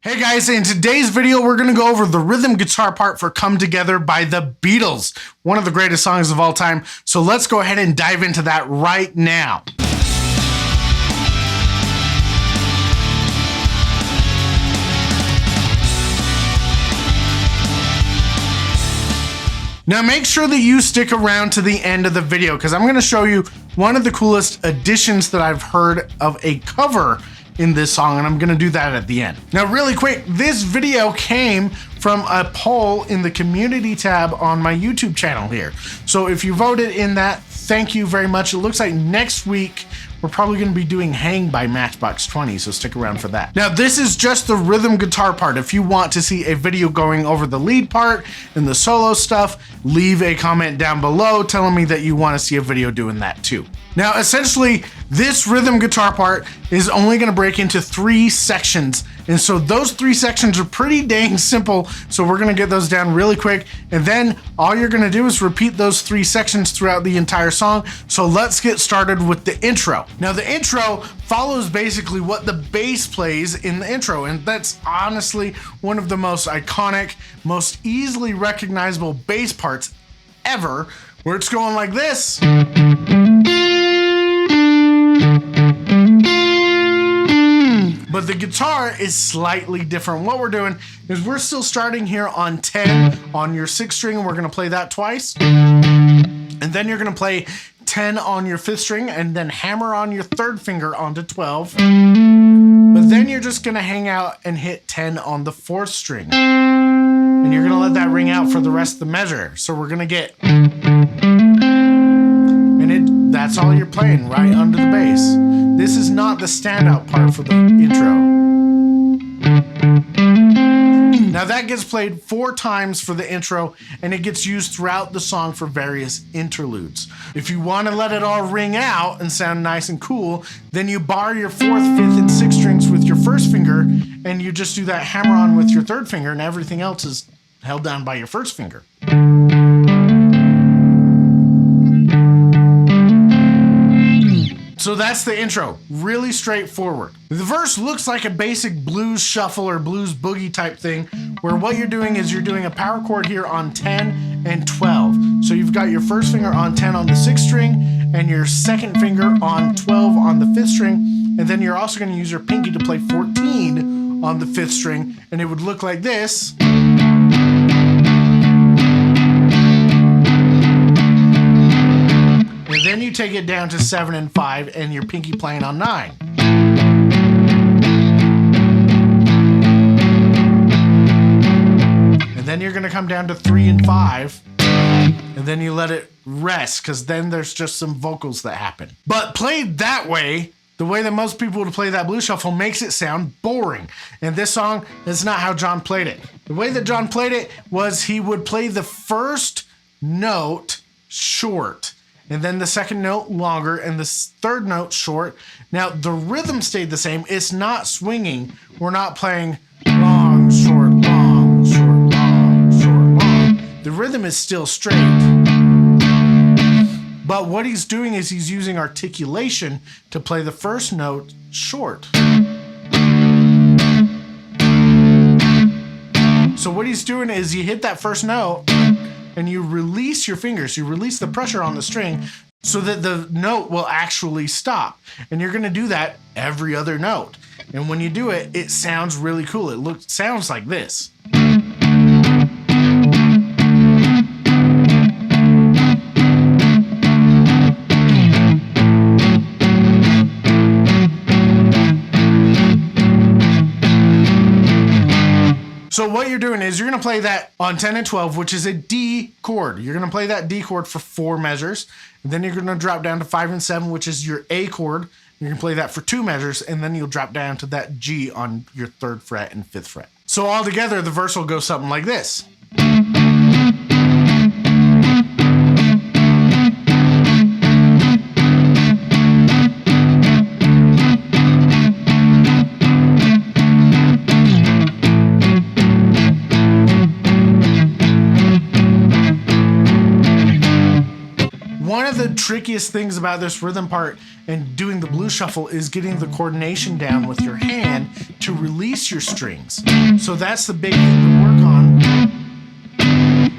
Hey guys, in today's video, we're going to go over the rhythm guitar part for Come Together by the Beatles, one of the greatest songs of all time. So let's go ahead and dive into that right now. Now make sure that you stick around to the end of the video because I'm going to show you one of the coolest additions that I've heard of a cover in this song, and I'm gonna do that at the end. Now really quick, this video came from a poll in the community tab on my YouTube channel here. So if you voted in that, thank you very much. It looks like next week we're probably going to be doing Hang by Matchbox 20, so stick around for that. Now this is just the rhythm guitar part. If you want to see a video going over the lead part and the solo stuff, leave a comment down below telling me that you want to see a video doing that too. Now essentially, this rhythm guitar part is only going to break into 3 sections, and so those 3 sections are pretty dang simple, so we're going to get those down really quick, and then all you're going to do is repeat those 3 sections throughout the entire song. So let's get started with the intro. Now the intro follows basically what the bass plays in the intro, and that's honestly one of the most iconic, most easily recognizable bass parts ever, where it's going like this. But the guitar is slightly different. What we're doing is we're still starting here on 10 on your 6th string, and we're gonna play that twice. And then you're gonna play 10 on your 5th string and then hammer on your 3rd finger onto 12. But then you're just gonna hang out and hit 10 on the 4th string. And you're gonna let that ring out for the rest of the measure. So we're gonna get, and that's all you're playing right under the bass. This is not the standout part for the intro. Now that gets played 4 times for the intro, and it gets used throughout the song for various interludes. If you want to let it all ring out and sound nice and cool, then you bar your 4th, 5th, and 6th strings with your 1st finger, and you just do that hammer on with your 3rd finger, and everything else is held down by your 1st finger. So that's the intro, really straightforward. The verse looks like a basic blues shuffle or blues boogie type thing, where what you're doing is you're doing a power chord here on 10 and 12. So you've got your 1st finger on 10 on the 6th string and your 2nd finger on 12 on the 5th string. And then you're also gonna use your pinky to play 14 on the 5th string, and it would look like this. Then you take it down to 7 and 5 and your pinky playing on 9. And then you're gonna come down to 3 and 5, and then you let it rest, because then there's just some vocals that happen. But played that way, the way that most people would play that blues shuffle makes it sound boring. And this song is not how John played it. The way that John played it was he would play the 1st note short, and then the 2nd note longer, and the 3rd note short. Now the rhythm stayed the same. It's not swinging. We're not playing long, short, long, short, long, short, long. The rhythm is still straight. But what he's doing is he's using articulation to play the 1st note short. So what he's doing is you hit that 1st note, and you release your fingers, you release the pressure on the string so that the note will actually stop. And you're gonna do that every other note. And when you do it, it sounds really cool. It sounds like this. So what you're doing is you're gonna play that on 10 and 12, which is a D chord. You're gonna play that D chord for 4 measures. And then you're gonna drop down to 5 and 7, which is your A chord. You're gonna play that for 2 measures, and then you'll drop down to that G on your 3rd fret and 5th fret. So all together, the verse will go something like this. One of the trickiest things about this rhythm part and doing the blues shuffle is getting the coordination down with your hand to release your strings. So that's the big thing to work on,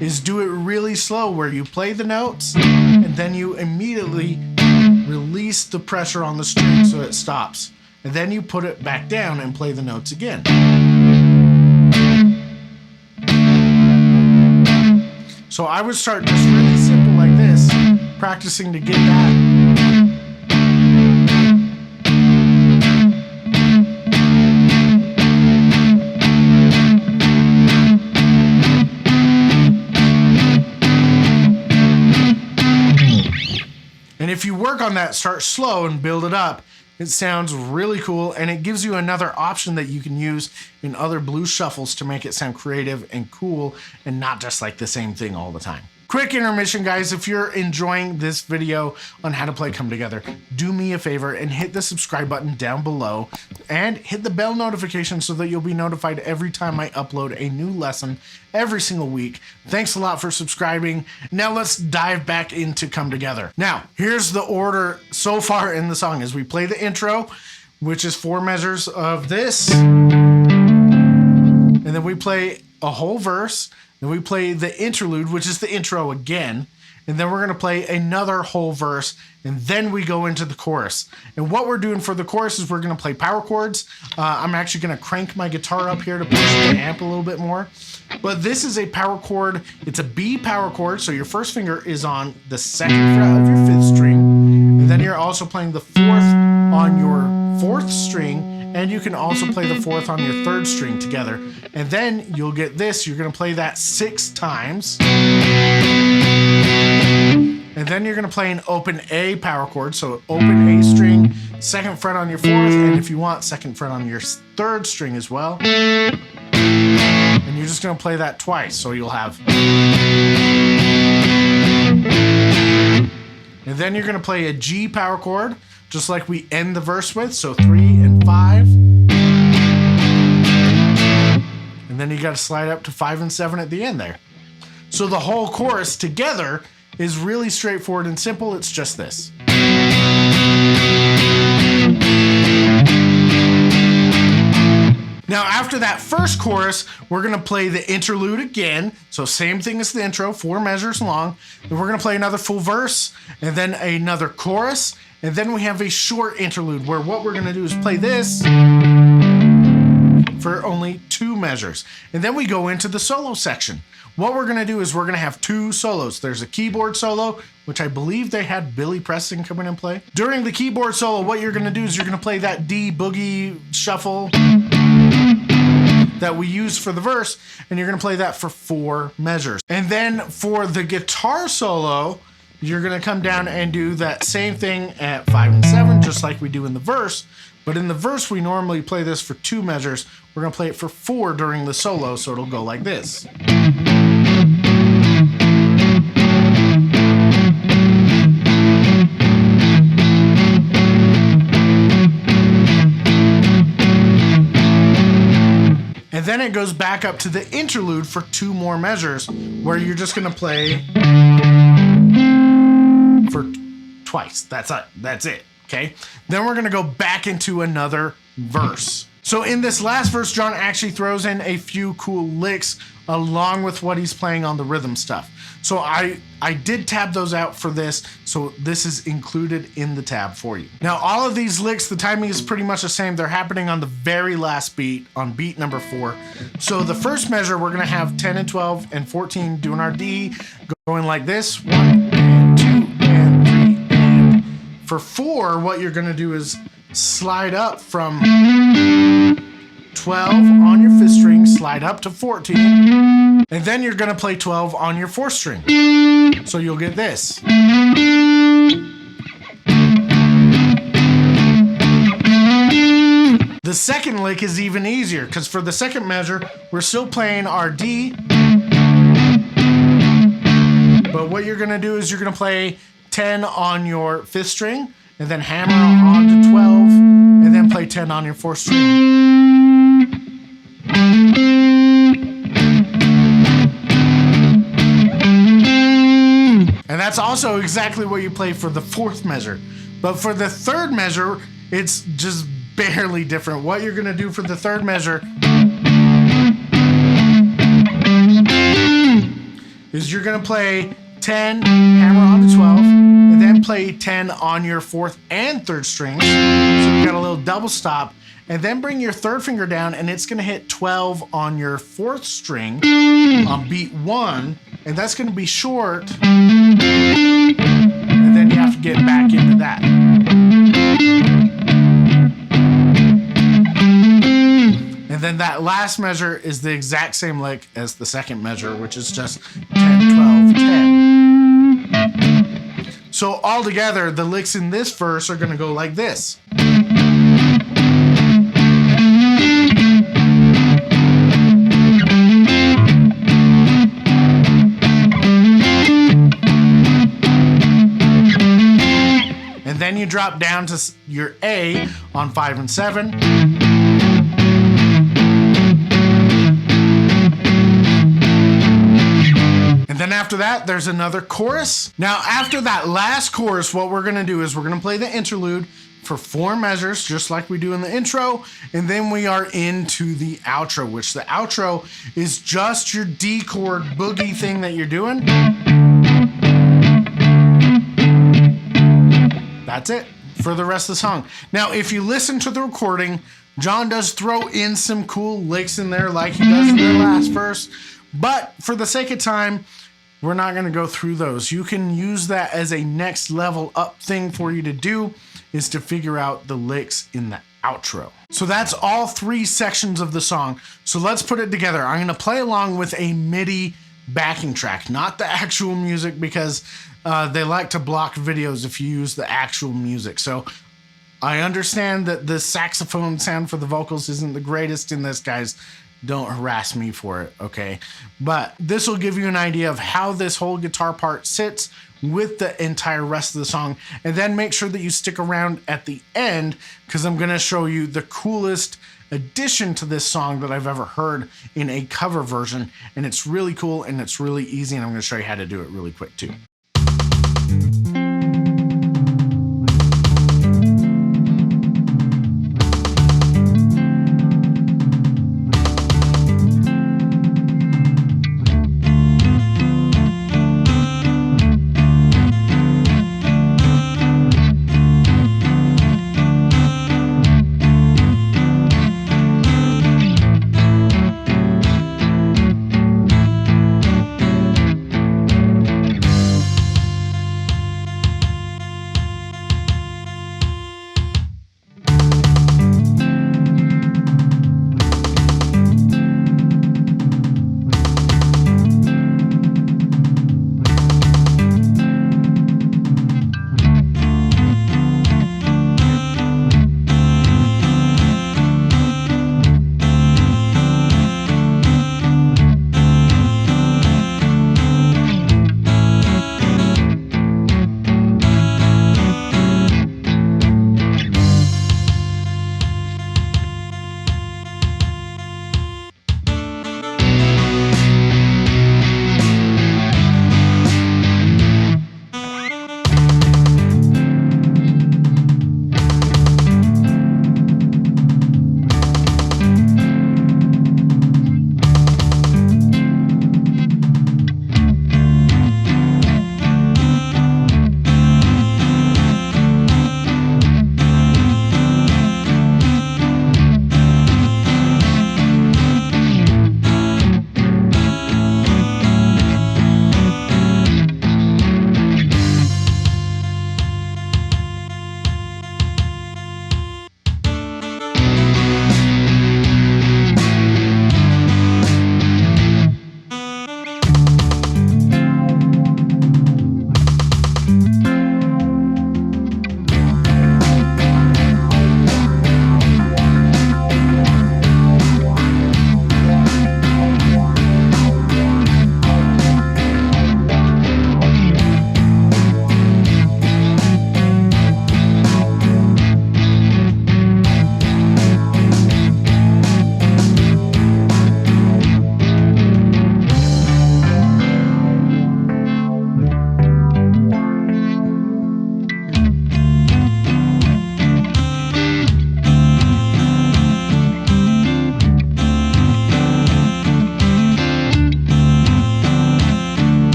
is do it really slow where you play the notes and then you immediately release the pressure on the string so it stops. And then you put it back down and play the notes again. So I would start just really simple like this, practicing to get that. And if you work on that, start slow and build it up, it sounds really cool, and it gives you another option that you can use in other blues shuffles to make it sound creative and cool and not just like the same thing all the time. Quick intermission, guys. If you're enjoying this video on how to play Come Together, do me a favor and hit the subscribe button down below and hit the bell notification so that you'll be notified every time I upload a new lesson every single week. Thanks a lot for subscribing. Now let's dive back into Come Together. Now, here's the order so far in the song as we play the intro, which is 4 measures of this, and then we play a whole verse. Then we play the interlude, which is the intro again. And then we're going to play another whole verse. And then we go into the chorus. And what we're doing for the chorus is we're going to play power chords. I'm actually going to crank my guitar up here to push the amp a little bit more. But this is a power chord. It's a B power chord. So your first finger is on the 2nd fret of your 5th string. And then you're also playing the 4th on your 4th string. And you can also play the 4th on your 3rd string together. And then you'll get this. You're going to play that 6 times. And then you're going to play an open A power chord. So open A string, 2nd fret on your 4th. And if you want, 2nd fret on your 3rd string as well. And you're just going to play that twice. So you'll have. And then you're going to play a G power chord, just like we end the verse with. So 3 and 5. And then you got to slide up to 5 and 7 at the end there. So the whole chorus together is really straightforward and simple. It's just this. Now, after that first chorus, we're going to play the interlude again. So same thing as the intro, 4 measures long. Then we're going to play another full verse and then another chorus. And then we have a short interlude where what we're going to do is play this for only 2 measures. And then we go into the solo section. What we're going to do is we're going to have 2 solos. There's a keyboard solo, which I believe they had Billy Preston come in and play. During the keyboard solo, what you're going to do is you're going to play that D boogie shuffle that we use for the verse, and you're going to play that for 4 measures. And then for the guitar solo, you're going to come down and do that same thing at 5 and 7, just like we do in the verse. But in the verse, we normally play this for 2 measures. We're going to play it for 4 during the solo, so it'll go like this. And then it goes back up to the interlude for 2 more measures, where you're just going to play for twice. That's it. Okay. Then we're going to go back into another verse. So in this last verse, John actually throws in a few cool licks along with what he's playing on the rhythm stuff. So I did tab those out for this, so this is included in the tab for you. Now, all of these licks, the timing is pretty much the same. They're happening on the very last beat, on beat number 4. So the first measure, we're gonna have 10 and 12 and 14 doing our D, going like this, 1 and 2 and 3 and. For 4, what you're gonna do is slide up from 12 on your 5th string, slide up to 14, and then you're going to play 12 on your 4th string. So you'll get this. The second lick is even easier, because for the second measure, we're still playing our D, but what you're going to do is you're going to play 10 on your 5th string, and then hammer on to 12, and then play 10 on your 4th string. And that's that's also exactly what you play for the fourth measure. But for the third measure, it's just barely different. What you're gonna do for the third measure is you're gonna play 10, hammer on to 12, and then play 10 on your fourth and third strings. So you got a little double stop, and then bring your third finger down, and it's gonna hit 12 on your fourth string on beat 1, and that's gonna be short, and then you have to get back into that. And then that last measure is the exact same lick as the second measure, which is just 10, 12, 10. So all together, the licks in this verse are gonna go like this. And then you drop down to your A on 5 and 7. And then after that, there's another chorus. Now, after that last chorus, what we're gonna do is we're gonna play the interlude for 4 measures, just like we do in the intro, and then we are into the outro, which the outro is just your D chord boogie thing that you're doing. That's it for the rest of the song. Now, if you listen to the recording, John does throw in some cool licks in there like he does in the last verse, but for the sake of time, we're not gonna go through those. You can use that as a next level up thing for you to do, is to figure out the licks in the outro. So that's all 3 sections of the song. So let's put it together. I'm gonna play along with a MIDI backing track, not the actual music, because they like to block videos if you use the actual music. So I understand that the saxophone sound for the vocals isn't the greatest in this, guys. Don't harass me for it, okay? But this will give you an idea of how this whole guitar part sits with the entire rest of the song. And then make sure that you stick around at the end, because I'm gonna show you the coolest addition to this song that I've ever heard in a cover version. And it's really cool and it's really easy, and I'm gonna show you how to do it really quick too.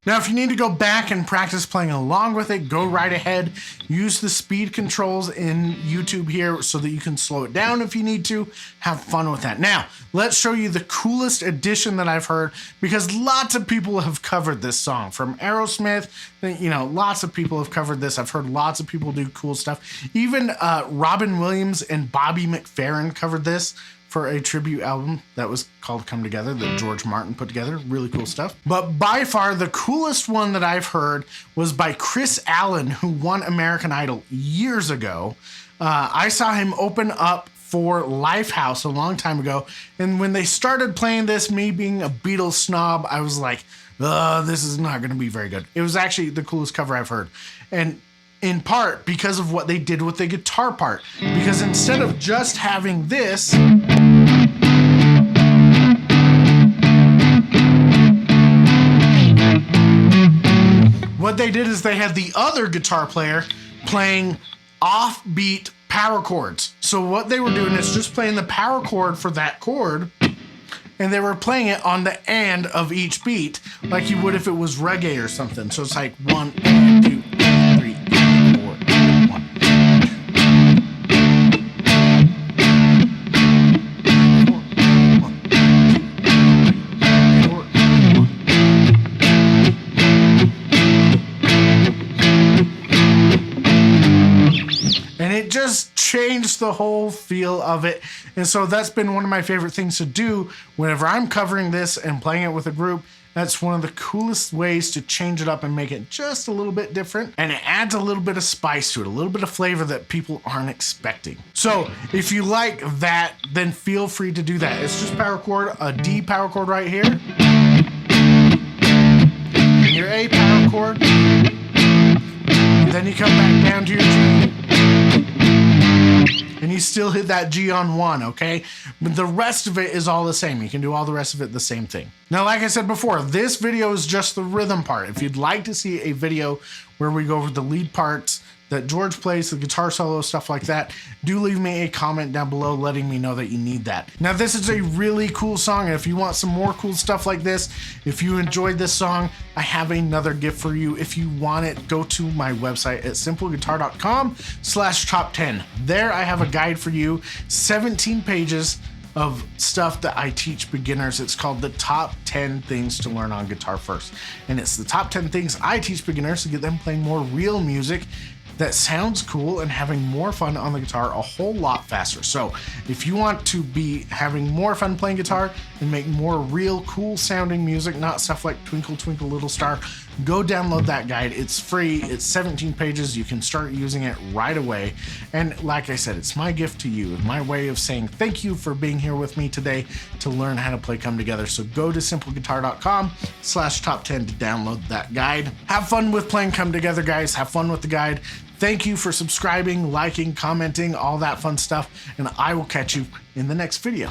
Now, if you need to go back and practice playing along with it, go right ahead. Use the speed controls in YouTube here so that you can slow it down if you need to. Have fun with that. Now, let's show you the coolest addition that I've heard, because lots of people have covered this song. From Aerosmith, you know, lots of people have covered this. I've heard lots of people do cool stuff. Even Robin Williams and Bobby McFerrin covered this for a tribute album that was called Come Together that George Martin put together. Really cool stuff. But by far the coolest one that I've heard was by Chris Allen, who won American Idol years ago. I saw him open up for Lifehouse a long time ago, and when they started playing this, me being a Beatles snob, I was like, this is not going to be very good. It was actually the coolest cover I've heard. And in part because of what they did with the guitar part. Because instead of just having this, what they did is they had the other guitar player playing offbeat power chords. So what they were doing is just playing the power chord for that chord, and they were playing it on the end of each beat, like you would if it was reggae or something. So it's like 1, 2, 3, 4, 1. And it just changed the whole feel of it. And so that's been one of my favorite things to do whenever I'm covering this and playing it with a group. That's one of the coolest ways to change it up and make it just a little bit different. And it adds a little bit of spice to it, a little bit of flavor that people aren't expecting. So if you like that, then feel free to do that. It's just power chord, a D power chord right here, and your A power chord. And then you come back down to your G. And you still hit that G on 1, okay? But the rest of it is all the same. You can do all the rest of it the same thing. Now, like I said before, this video is just the rhythm part. If you'd like to see a video where we go over the lead parts that George plays, the guitar solo, stuff like that, do leave me a comment down below letting me know that you need that. Now, this is a really cool song, and if you want some more cool stuff like this, if you enjoyed this song, I have another gift for you. If you want it, go to my website at simpleguitar.com/top10. There I have a guide for you, 17 pages of stuff that I teach beginners. It's called the top 10 things to learn on guitar first. And it's the top 10 things I teach beginners to get them playing more real music that sounds cool and having more fun on the guitar a whole lot faster. So if you want to be having more fun playing guitar and make more real cool sounding music, not stuff like Twinkle Twinkle Little Star, go download that guide. It's free. It's 17 pages. You can start using it right away. And like I said, it's my gift to you, my way of saying thank you for being here with me today to learn how to play Come Together. So go to simpleguitar.com/top10 to download that guide. Have fun with playing Come Together, guys. Have fun with the guide. Thank you for subscribing, liking, commenting, all that fun stuff, and I will catch you in the next video.